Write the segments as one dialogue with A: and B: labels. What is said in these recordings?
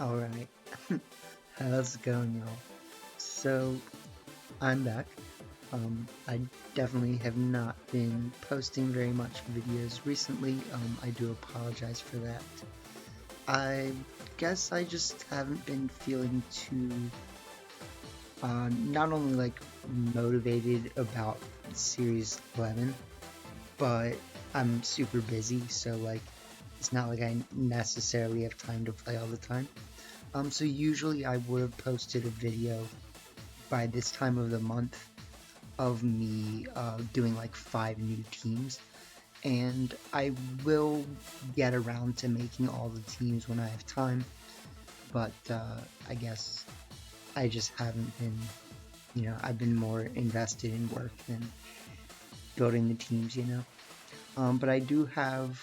A: Alright, how's it going, y'all? So, I'm back. I definitely have not been posting very much videos recently. I do apologize for that. I guess I just haven't been feeling too, not only like motivated about Series 11, but I'm super busy, so like, it's not like I necessarily have time to play all the time. So usually I would have posted a video by this time of the month of me doing like 5 new teams, and I will get around to making all the teams when I have time, but I guess I just haven't been, I've been more invested in work than building the teams. But I do have,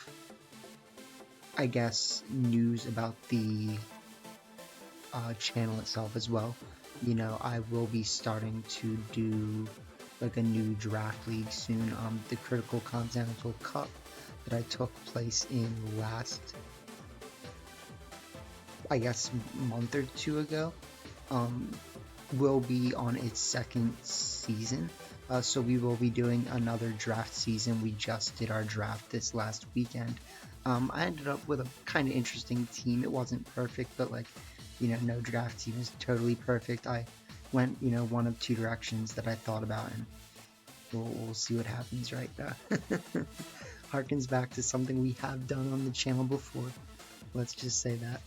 A: I guess, news about the channel itself as well. I will be starting to do like a new draft league soon. The Critical Continental Cup that I took place in last, I guess, month or two ago, um, will be on its second season. So we will be doing another draft season. We just did our draft this last weekend. I ended up with a kind of interesting team. It wasn't perfect, but like, no draft team is totally perfect. I went, one of two directions that I thought about, and we'll see what happens, right? Harkens back to something we have done on the channel before. Let's just say that.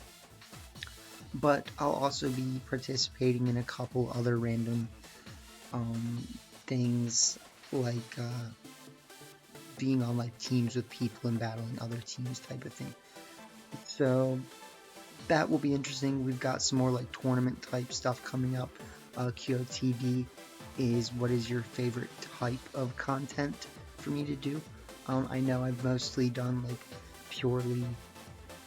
A: But I'll also be participating in a couple other random things, like being on like teams with people and battling other teams type of thing. So that will be interesting. We've got some more like tournament type stuff coming up. QOTD is what is your favorite type of content for me to do. I know I've mostly done like purely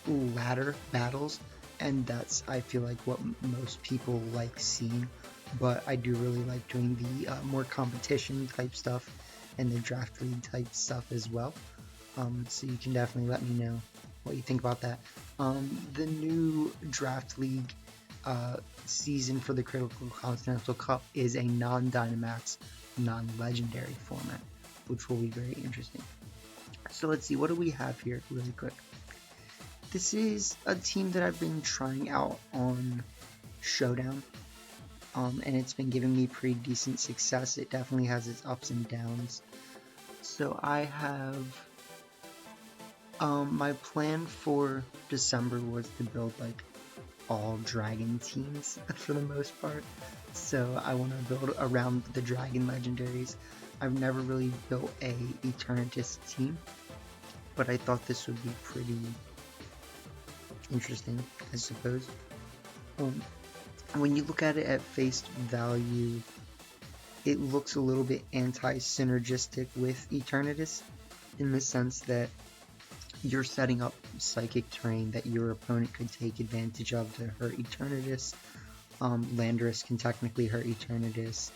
A: ladder battles, and that's, I feel like, what most people like seeing, but I do really like doing the more competition type stuff and the draft league type stuff as well. So you can definitely let me know what you think about that. The new draft league season for the Critical Continental Cup is a non-Dynamax, non-legendary format, which will be very interesting. So let's see, what do we have here really quick? This is a team that I've been trying out on Showdown, and it's been giving me pretty decent success. It definitely has its ups and downs. So I have, my plan for December was to build like all dragon teams for the most part. So I want to build around the dragon legendaries. I've never really built a Eternatus team, but I thought this would be pretty interesting, I suppose. When you look at it at face value, it looks a little bit anti-synergistic with Eternatus, in the sense that you're setting up psychic terrain that your opponent could take advantage of to hurt Eternatus. Landorus can technically hurt Eternatus.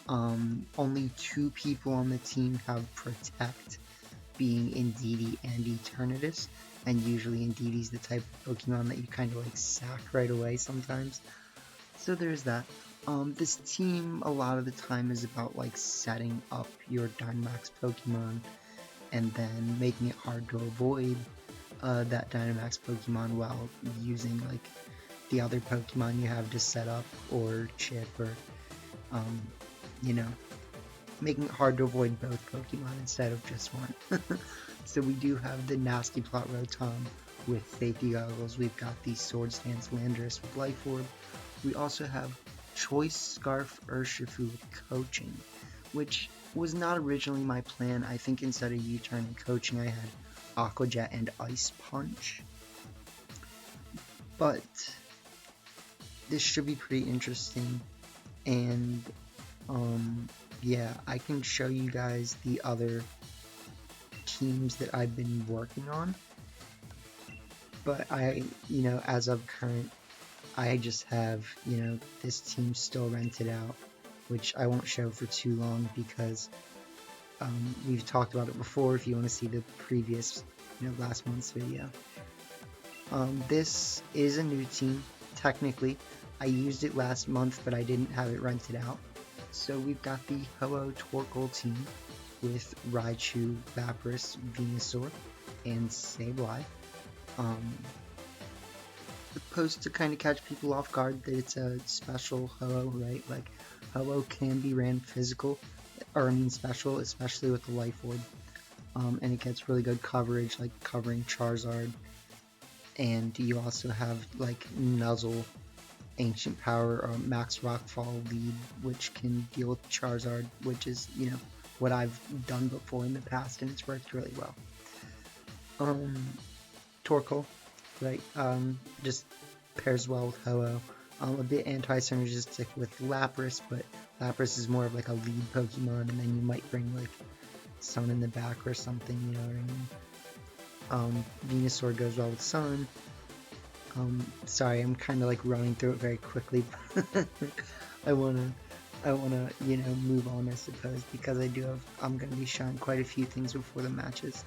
A: Only 2 people on the team have Protect, being Indeedee and Eternatus, and usually Indeedee's the type of Pokemon that you kind of like sack right away sometimes. So there's that. This team a lot of the time is about like setting up your Dynamax Pokemon and then making it hard to avoid that Dynamax Pokemon while using like the other Pokemon you have to set up, or chip, or making it hard to avoid both Pokemon instead of just one. So we do have the Nasty Plot Rotom with Safety Goggles. We've got the Swords Dance Landorus with Life Orb. We also have Choice Scarf Urshifu with Coaching, which was not originally my plan. I think instead of U-Turn and Coaching, I had Aqua Jet and Ice Punch. But this should be pretty interesting, and yeah, I can show you guys the other teams that I've been working on, but as of current, I just have, this team still rented out, which I won't show for too long because we've talked about it before if you want to see the previous, last month's video. This is a new team. technically, I used it last month, but I didn't have it rented out. So we've got the Ho-Oh Torkoal team with Raichu, Lapras, Venusaur, and Sableye. Supposed to kind of catch people off guard that it's a special Ho-Oh, right? Like, Ho-Oh can be ran physical, or I mean special, especially with the Life Orb. And it gets really good coverage, like covering Charizard. And you also have like Nuzzle, Ancient Power, or Max Rockfall lead, which can deal with Charizard, which is, you know, what I've done before in the past, and it's worked really well. Torkoal, right, just pairs well with Ho-Oh. A bit anti-synergistic with Lapras, but Lapras is more of like a lead Pokemon, and then you might bring like Sun in the back or something, you know what I mean? Venusaur goes well with Sun. Sorry, I'm kind of like running through it very quickly. I wanna, you know, move on, I suppose, because I'm gonna be showing quite a few things before the matches.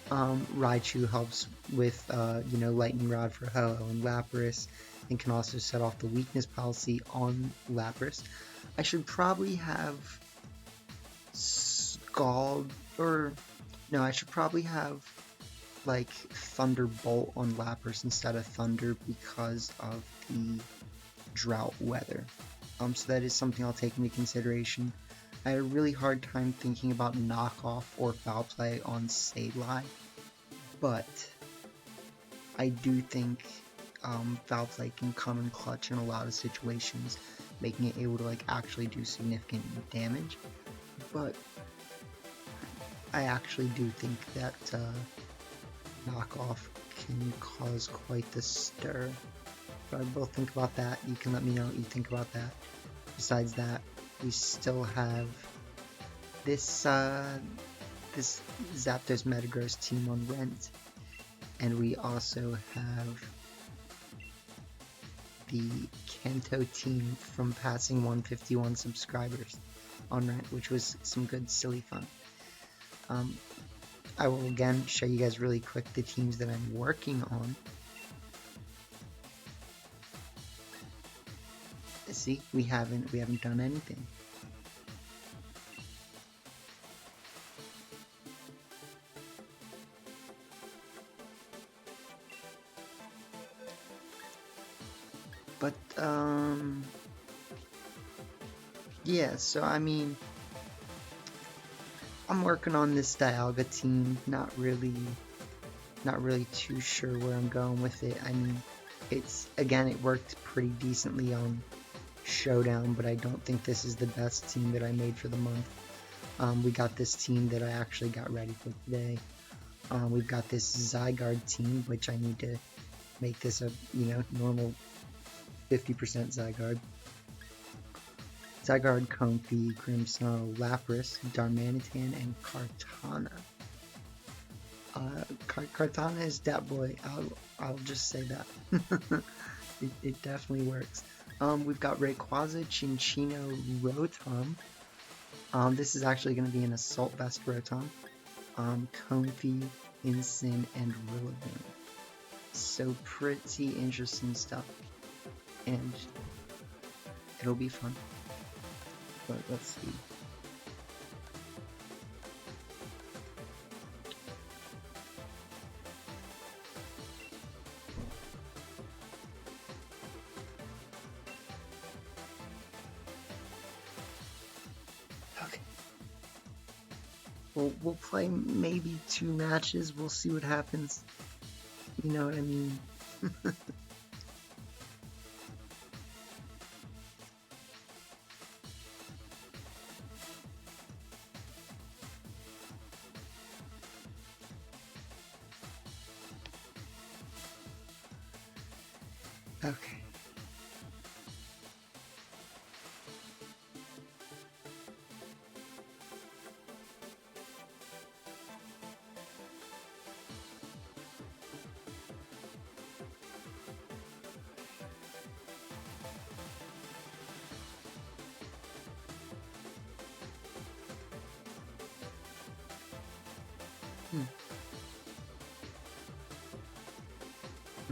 A: Raichu helps with, you know, Lightning Rod for Ho-Oh and Lapras, and can also set off the weakness policy on Lapras. I should probably have Scald, or no, I should probably have like Thunderbolt on Lapras instead of Thunder because of the drought weather. So that is something I'll take into consideration. I had a really hard time thinking about knockoff or foul play on Sableye, but I do think foul play can come in clutch in a lot of situations, making it able to like actually do significant damage. But I actually do think that knockoff can cause quite the stir. So I both think about that. You can let me know what you think about that. Besides that, we still have this this Zapdos Metagross team on rent, and we also have the Kanto team from passing 151 subscribers on rent, which was some good silly fun. I will again show you guys really quick the teams that I'm working on. See, we haven't done anything. But yeah, so I mean, I'm working on this Dialga team, not really too sure where I'm going with it. I mean, it worked pretty decently on Showdown, but I don't think this is the best team that I made for the month. We got this team that I actually got ready for today. We've got this Zygarde team, which I need to make this a, you know, normal 50% Zygarde. Zygarde, Comfey, Grimmsnarl, Lapras, Darmanitan, and Kartana. Kartana is that boy. I'll just say that. it definitely works. We've got Rayquaza, Chinchino, Rotom. This is actually going to be an Assault Vest Rotom. Comfey, Incin, and Rillaboom. So pretty interesting stuff, and it'll be fun. But let's see. Okay. We'll play maybe 2 matches. We'll see what happens. You know what I mean? Okay.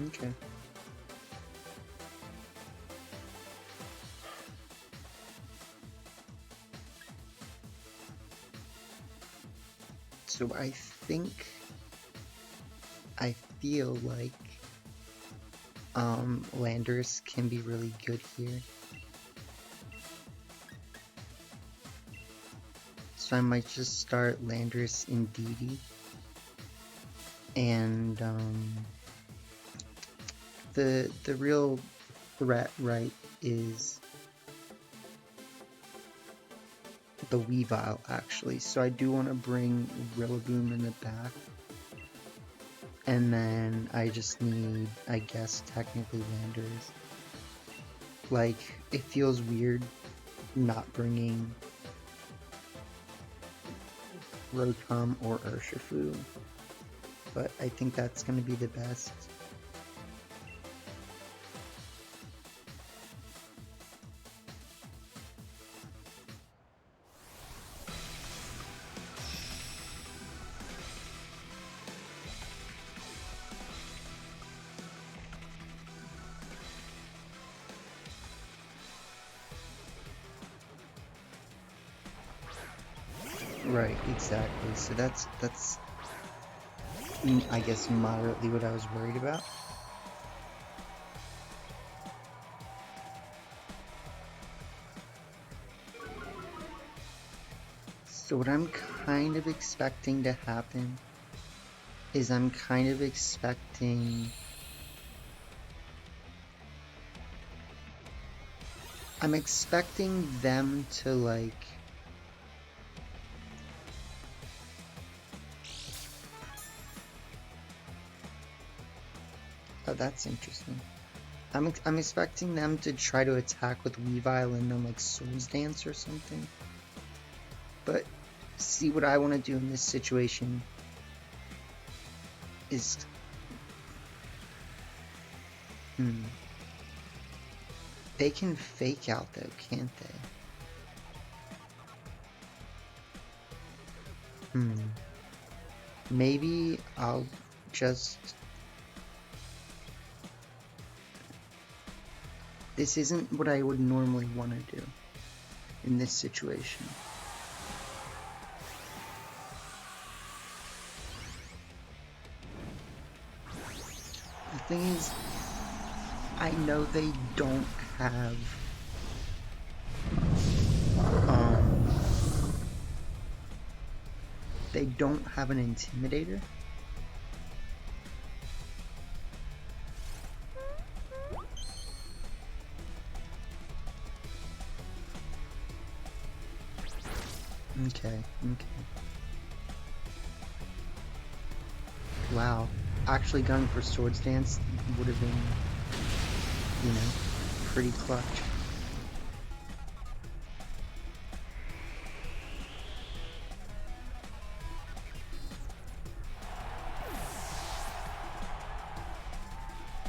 A: Okay. So I feel like Landorus can be really good here. So I might just start Landorus in DD. And the real threat, right, is the Weavile, actually. So I do want to bring Rillaboom in the back. And then I just need, I guess, technically Landorus. Like, it feels weird not bringing Rotom or Urshifu, but I think that's going to be the best. Right, exactly. So that's I guess moderately what I was worried about. So what I'm kind of expecting to happen is I'm expecting them to like oh, that's interesting. I'm expecting them to try to attack with Weavile and then like Swords Dance or something. But see, what I want to do in this situation is they can fake out though, can't they? Maybe I'll just... This isn't what I would normally want to do in this situation. The thing is, I know they don't have an Intimidator. Okay. Wow. Actually going for Swords Dance would have been, you know, pretty clutch.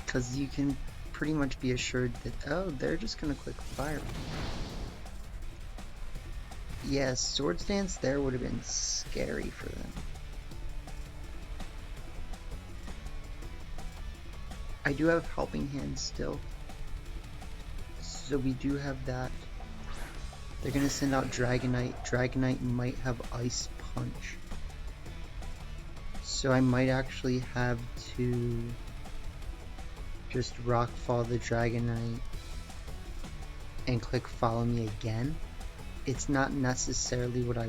A: Because you can pretty much be assured that, oh, they're just gonna click Fire. Yeah, Swords Dance there would have been scary for them. I do have Helping Hand still, so we do have that. They're gonna send out Dragonite. Dragonite might have Ice Punch, so I might actually have to just Rockfall the Dragonite and click Follow Me again. It's not necessarily what I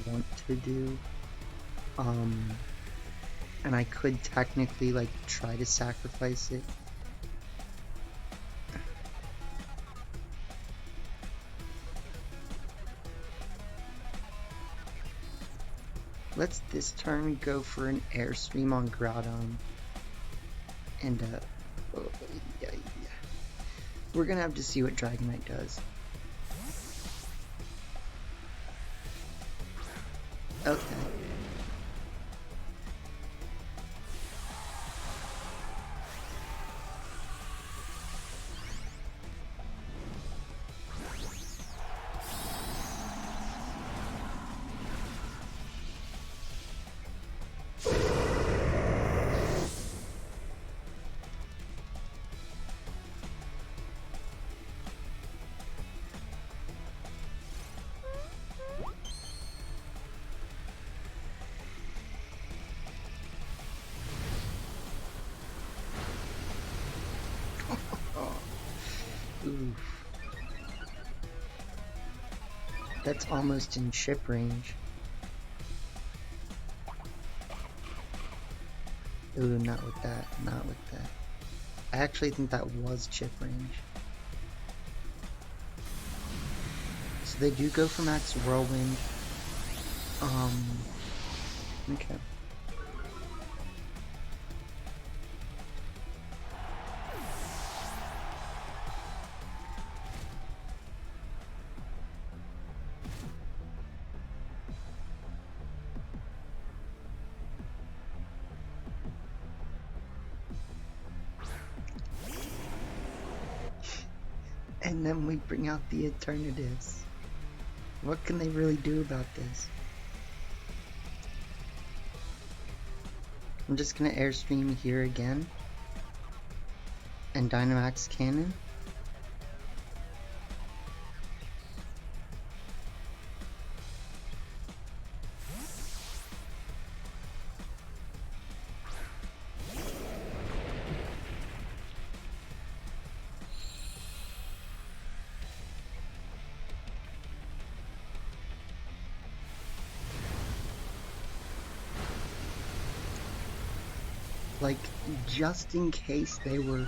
A: want to do, and I could technically like try to sacrifice it. Let's this turn go for an Airstream on Groudon, and yeah. We're gonna have to see what Dragonite does. Okay. That's almost in chip range. Ooh, not with that, not with that. I actually think that was chip range. So they do go for max whirlwind. Okay. And then we bring out the Eternatus. What can they really do about this? I'm just gonna Airstream here again. And Dynamax Cannon. Like, just in case they were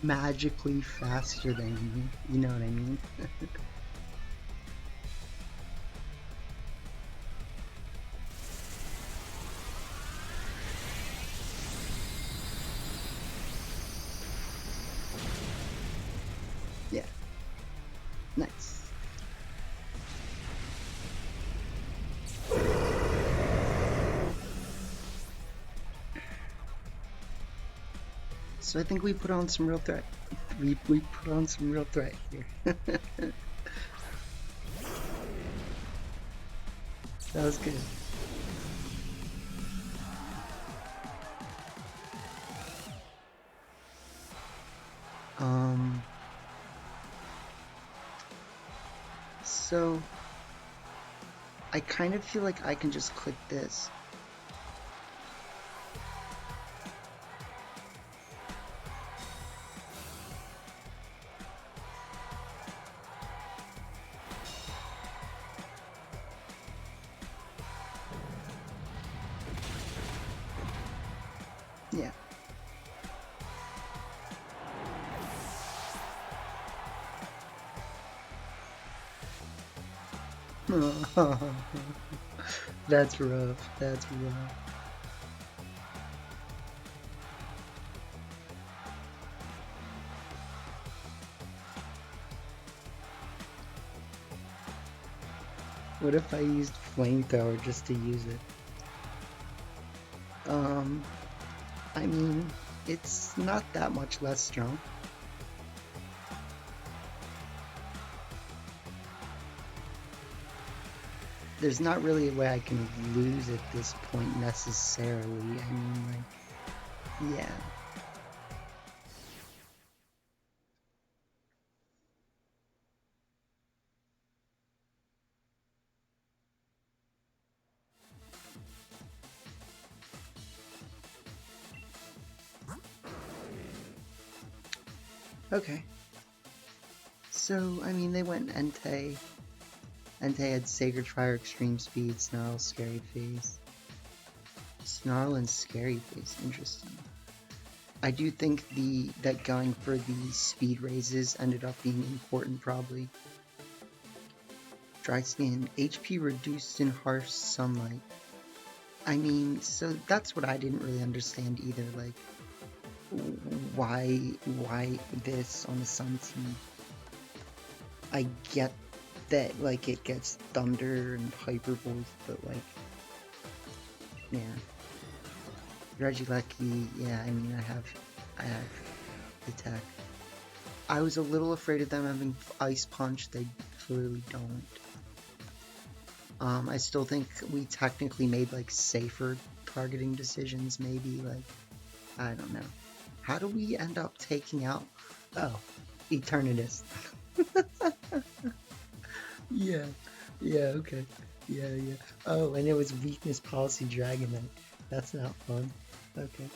A: magically faster than me, you know what I mean? Yeah, nice. So I think we put on some real threat. We put on some real threat here. That was good. So I kind of feel like I can just click this. Yeah. That's rough. That's rough. What if I used flamethrower just to use it? I mean, it's not that much less strong. There's not really a way I can lose at this point necessarily. I mean, like, yeah. Okay. So, I mean, they went Entei. Entei had Sacred Fire, Extreme Speed, Snarl, Scary Face. Snarl and Scary Face, interesting. I do think that going for the speed raises ended up being important, probably. Dry Skin, HP reduced in harsh sunlight. I mean, so that's what I didn't really understand either, like, why this on the Sun team? I get that, like, it gets Thunder and Hyper Voice, but, like, yeah. Regieleki, yeah, I mean, I have Attack. I was a little afraid of them having Ice Punch, they clearly don't. I still think we technically made, like, safer targeting decisions, maybe, like, I don't know. How do we end up taking out... Oh, Eternatus. Yeah, okay. Yeah. Oh, and it was Weakness Policy Dragonite. That's not fun. Okay.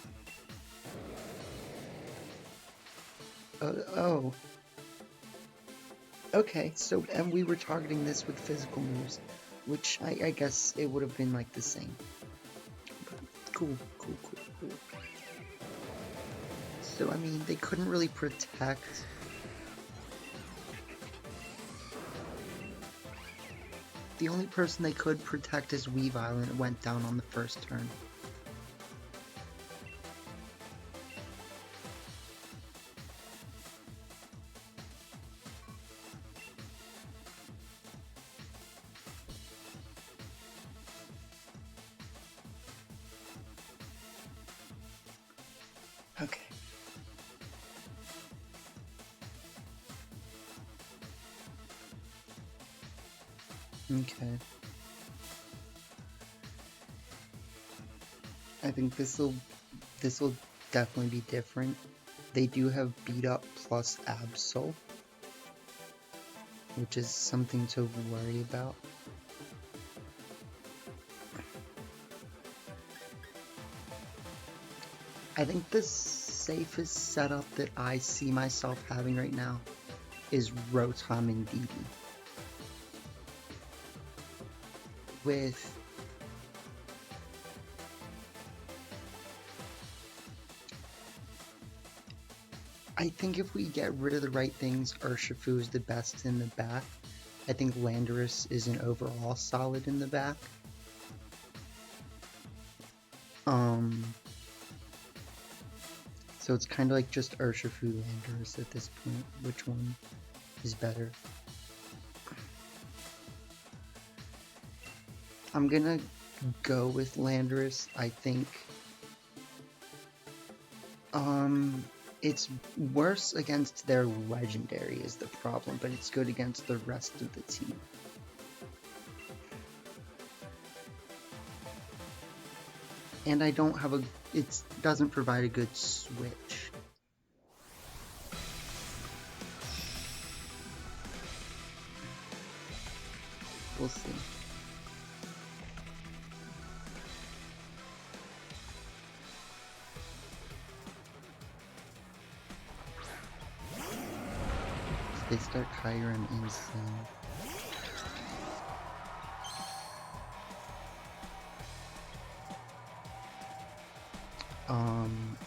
A: Oh. Okay, so, and we were targeting this with physical moves, which I guess it would have been like the same. But cool. So, I mean, they couldn't really protect. The only person they could protect is Weavile, and it went down on the first turn. Okay. Okay. I think this'll definitely be different. They do have Beat Up plus Absol, which is something to worry about. I think the safest setup that I see myself having right now is Rotom and DD. With I think if we get rid of the right things, Urshifu is the best in the back. I think Landorus is an overall solid in the back. So it's kind of like just Urshifu, Landorus at this point. Which one is better? I'm gonna go with Landorus. I think it's worse against their legendary is the problem, but it's good against the rest of the team. And I don't have it doesn't provide a good switch. We'll see. They start Kyurem insane.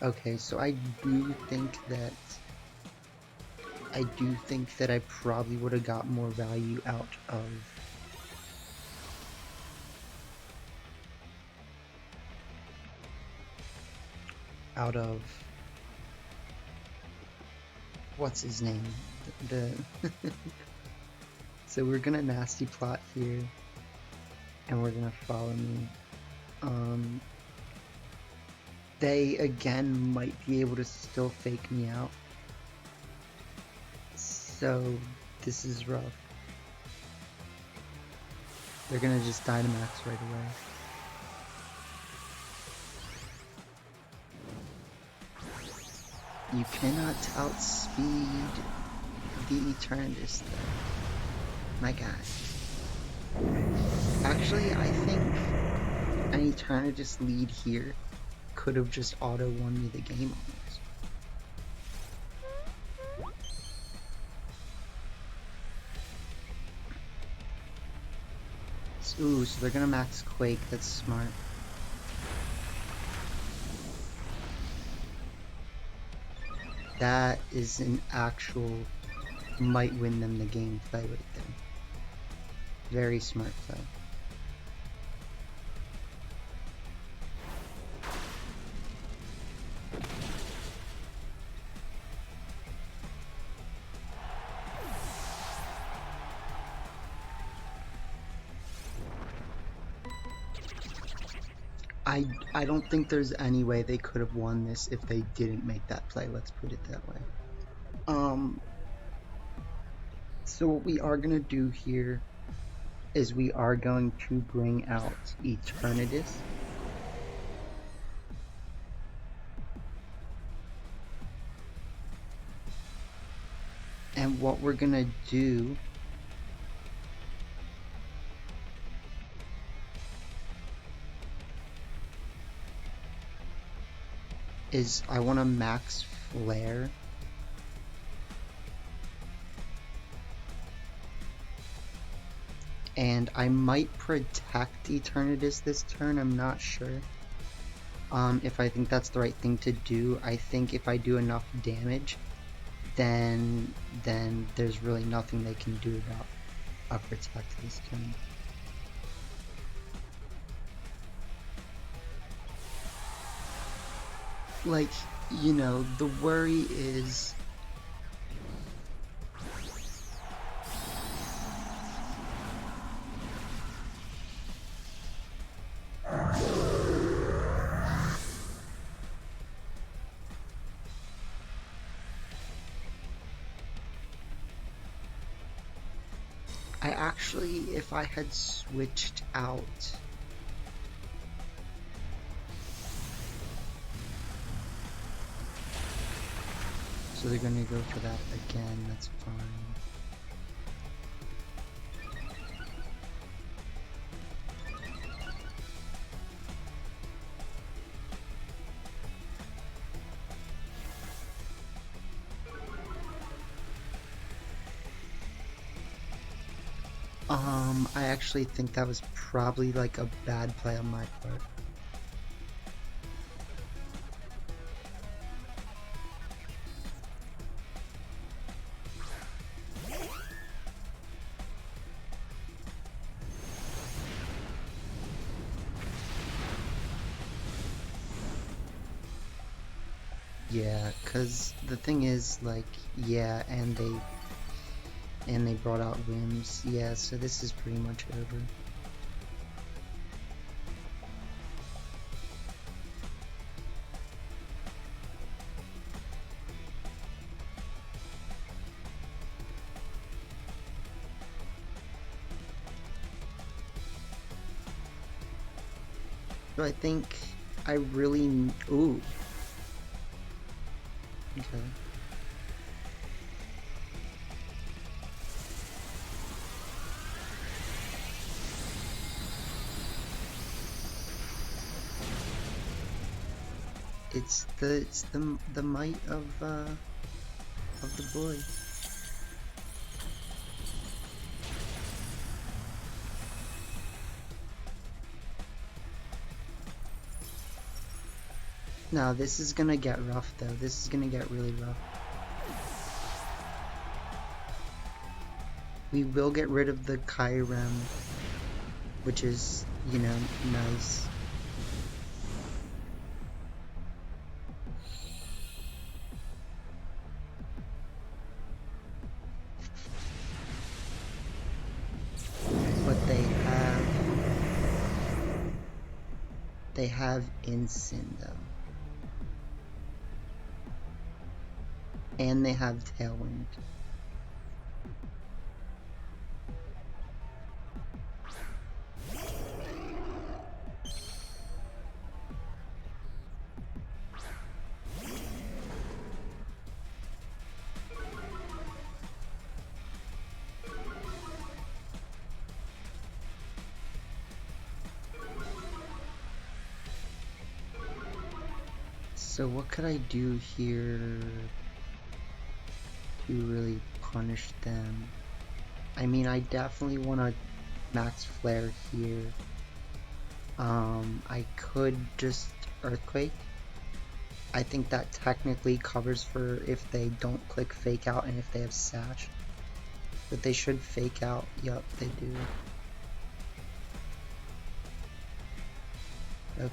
A: Okay, so I do think that I probably would have got more value out of what's his name? So we're gonna nasty plot here, and we're gonna follow me. They again might be able to still fake me out, so this is rough. They're gonna just Dynamax right away. You cannot outspeed the Eternatus though. My god. Actually, I think an Eternatus lead here could have just auto-won me the game almost. Ooh, so they're gonna max Quake, that's smart. That is an actual might win them the game play right there. Very smart play. I don't think there's any way they could have won this if they didn't make that play, let's put it that way. So what we are gonna do here is we are going to bring out Eternatus. And what we're gonna do is I want to max Flare. And I might protect Eternatus this turn, I'm not sure. If I think that's the right thing to do. I think if I do enough damage, then there's really nothing they can do about a protect this turn. Like, you know, the worry is I actually, if I had switched out, so they're gonna go for that again, that's fine. I actually think that was probably like a bad play on my part. Yeah, cause the thing is, like, yeah, and they brought out whims. Yeah, so this is pretty much over. So I think I really... Ooh. Okay. It's the might of the boy. Now this is gonna get rough though. This is gonna get really rough. We will get rid of the Kyurem, which is, you know, nice. But they have Incin though. And they have Tailwind. So what could I do here to really punish them? I mean, I definitely want to max flare here. I could just Earthquake. I think that technically covers for if they don't click Fake Out and if they have Sash. But they should Fake Out. Yup, they do. Okay.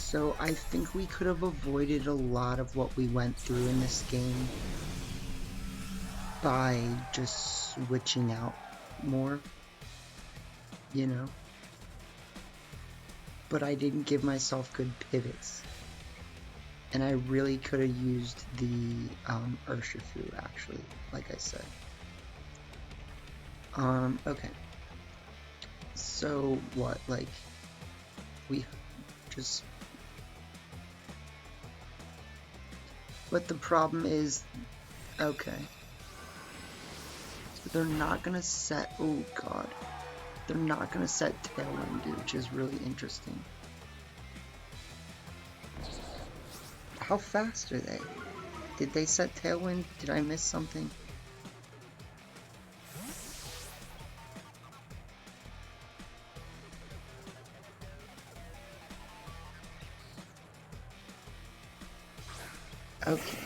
A: So I think we could have avoided a lot of what we went through in this game by just switching out more, you know? But I didn't give myself good pivots. And I really could have used the Urshifu, actually, like I said. Okay. So what, like, we just... But the problem is, okay. So they're not gonna set, oh god. they're not going to set Tailwind, which is really interesting. How fast are they? Did they set Tailwind? Did I miss something? Okay.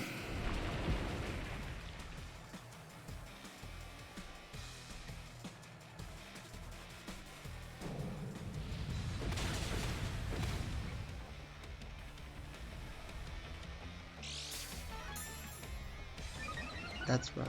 A: That's rough.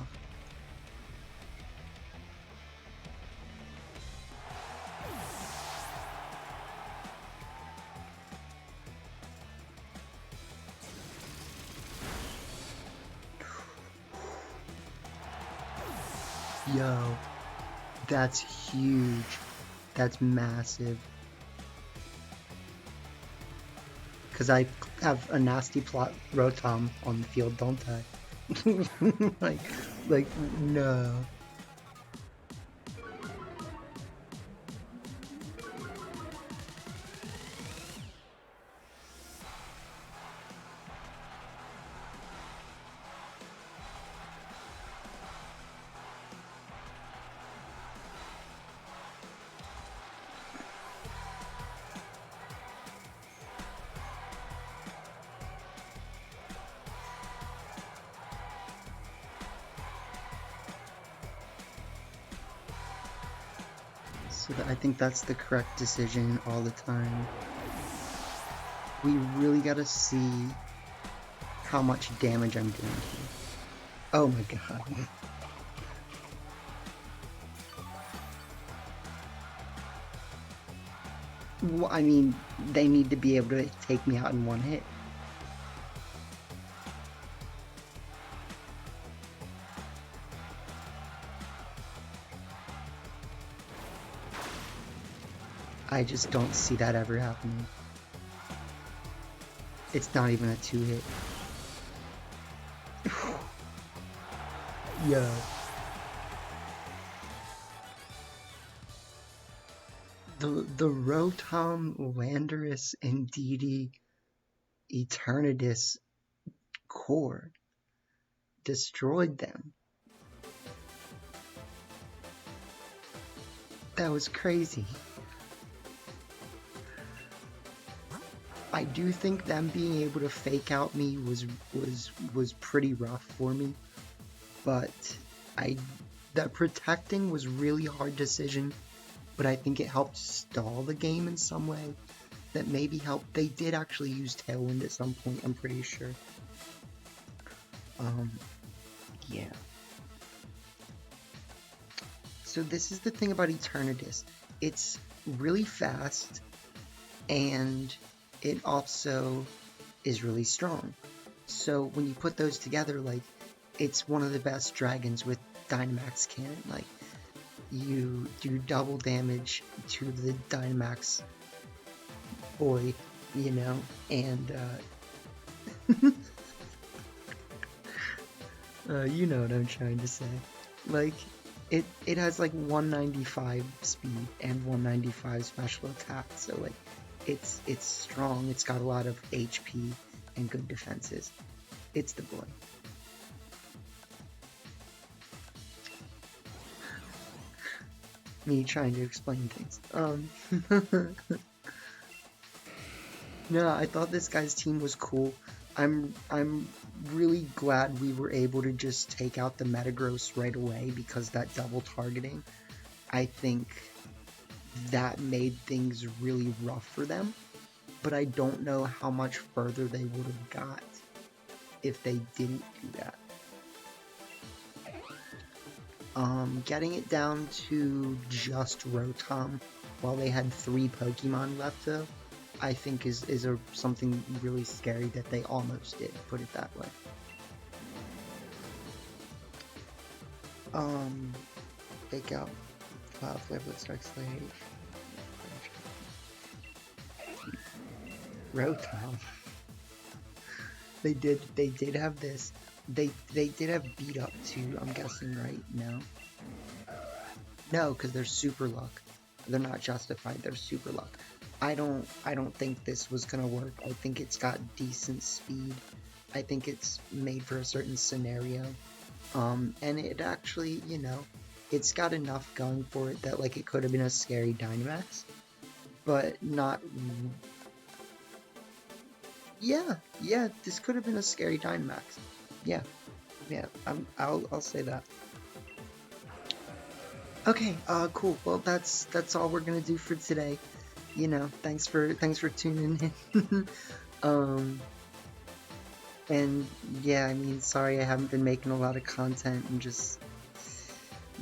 A: Yo, that's huge. That's massive. Because I have a nasty plot Rotom on the field, don't I? like, no. So I think that's the correct decision all the time. We really gotta see how much damage I'm doing here. Oh my god. Well, I mean, they need to be able to take me out in one hit. I just don't see that ever happening. It's not even a 2-hit. Yo. The Rotom, Landorus, and DD Eternatus core destroyed them. That was crazy. I do think them being able to fake out me was pretty rough for me, but that protecting was really hard decision, but I think it helped stall the game in some way that maybe helped. They did actually use Tailwind at some point, I'm pretty sure. Yeah. So this is the thing about Eternatus. It's really fast, and it also is really strong. So when you put those together, like, it's one of the best dragons with Dynamax Cannon. Like, you do double damage to the Dynamax boy, you know, and you know what I'm trying to say. Like, it has like 195 speed and 195 special attack, so like it's strong. It's got a lot of HP and good defenses. It's the boy. Me trying to explain things. No, I thought this guy's team was cool. I'm really glad we were able to just take out the Metagross right away, because that double targeting, I think that made things really rough for them. But I don't know how much further they would have got if they didn't do that. Getting it down to just Rotom while they had 3 Pokemon left, though, I think is something really scary that they almost did, put it that way. Fake out. Cloud Flip Stark Slave. Rotom. They did have this. They did have beat up too, I'm guessing, right? No, because they're super luck. they're not justified. They're super luck. I don't think this was gonna work. I think it's got decent speed. I think it's made for a certain scenario. And it actually, it's got enough going for it that like it could have been a scary Dynamax, but not. Yeah, this could have been a scary Dynamax. Yeah, yeah, I'll say that. Okay, cool. Well, that's all we're gonna do for today. Thanks for tuning in. um, and yeah, I mean, sorry I haven't been making a lot of content and just,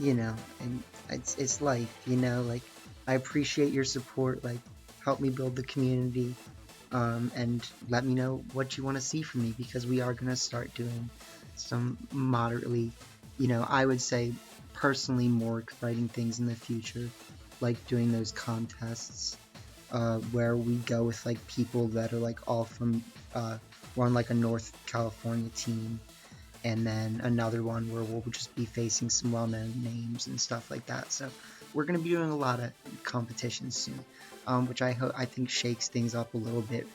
A: and it's life, like I appreciate your support, like help me build the community, and let me know what you want to see from me because we are gonna start doing some moderately, I would say personally more exciting things in the future, like doing those contests, where we go with like people that are like all from, we're on like a North California team, and then another one where we'll just be facing some well-known names and stuff like that. So we're going to be doing a lot of competitions soon, which I think shakes things up a little bit,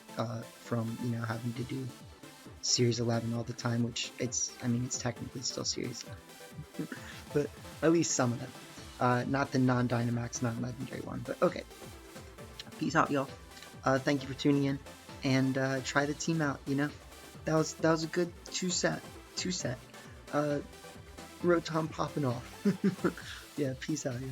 A: from having to do Series 11 all the time, which it's technically still Series 11, but at least some of them. Not the non-Dynamax, non-legendary one, but okay. Peace out, y'all. Thank you for tuning in, and try the team out. That was a good two set. Rotom popping off. Yeah, peace out, y'all.